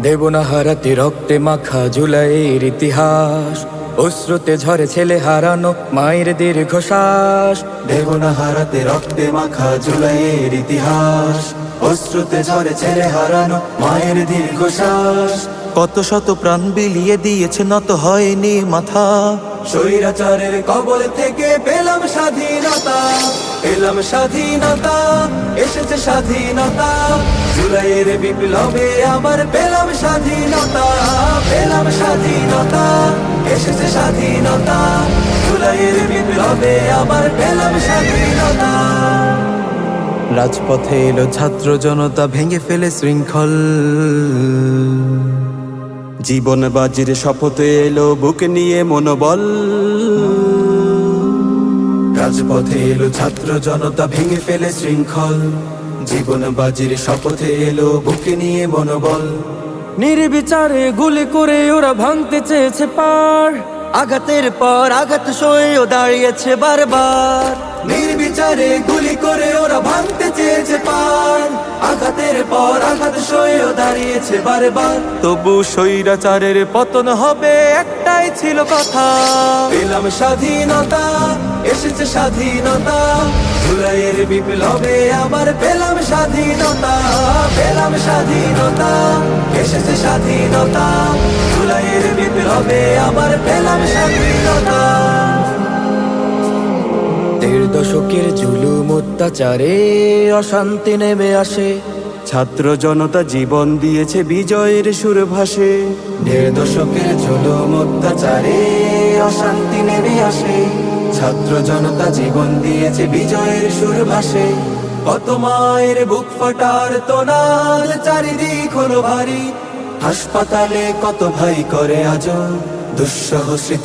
দেব না হারাতে রক্তে মাখা জুলাইয়ের ইতিহাস, অশ্রুতে ঝরে ছেলে হারানো মায়ের দীর্ঘশ্বাস। দেব না হারাতে রক্তে মাখা জুলাইয়ের ইতিহাস, অশ্রুতে ঝরে ছেলে হারানো মায়ের দীর্ঘশ্বাস। কত শত প্রাণ বিলিয়ে দিয়েছে, নত হয়নি মাথা। স্বৈরাচারের কবল থেকে পেলাম স্বাধীনতা, পেলাম স্বাধীনতা, এসেছে স্বাধীনতা। জুলাইয়ের বিপ্লবে আবার পেলাম স্বাধীনতা, পেলাম স্বাধীনতা, এসেছে স্বাধীনতা। জুলাইয়ের বিপ্লবে আবার পেলাম স্বাধীনতা। রাজপথে এলো ছাত্র জনতা, ভেঙে ফেলে শৃঙ্খল। জীবন বাজির শপথে এলো বুক নিয়ে মনোবল। রাজপথে এলো ছাত্র জনতা, ভেঙে ফেলে শৃঙ্খল। জীবন বাজির শপথে এলো বুকে নিয়ে মনোবল। নির্বিচারে গুলি করে ওরা ভাঙতে চেয়েছে পার, আঘাতের পর আঘাত সয়েও দাঁড়িয়েছে বারবার। নির্বিচারে গুলি করে ওরা ভাঙতে চেয়েছে পার, আঘাতের পর আঘাত সয়েও দাঁড়িয়েছে বারবার। তবু স্বৈরাচারের পতন হবে, একটাই ছিল কথা। পেলাম স্বাধীনতা, এসেছে স্বাধীনতা। জুলাইয়ের বিপ্লবে আবার পেলাম স্বাধীনতা, পেলাম স্বাধীনতা, এসেছে স্বাধীনতা। জুলাইয়ের বিপ্লবে আবার পেলাম স্বাধীনতা। ১.৫ দশকের জুলুম অত্যাচারে অশান্তি নেমে আসে, ছাত্র জনতা জীবন দিয়েছে, বিজয়ের সুর ভাসে। ১.৫ দশকের জুলুম অত্যাচারে অশান্তি নেমে আসে, ছাত্র জনতা জীবন দিয়েছে, বিজয়ের সুর ভাসে। কত মায়ের বুক ফাটার তোনাল, চারিদিক হলো ভারী। হাসপাতালে কত ভাই করে আজও দুঃসহ স্মৃতি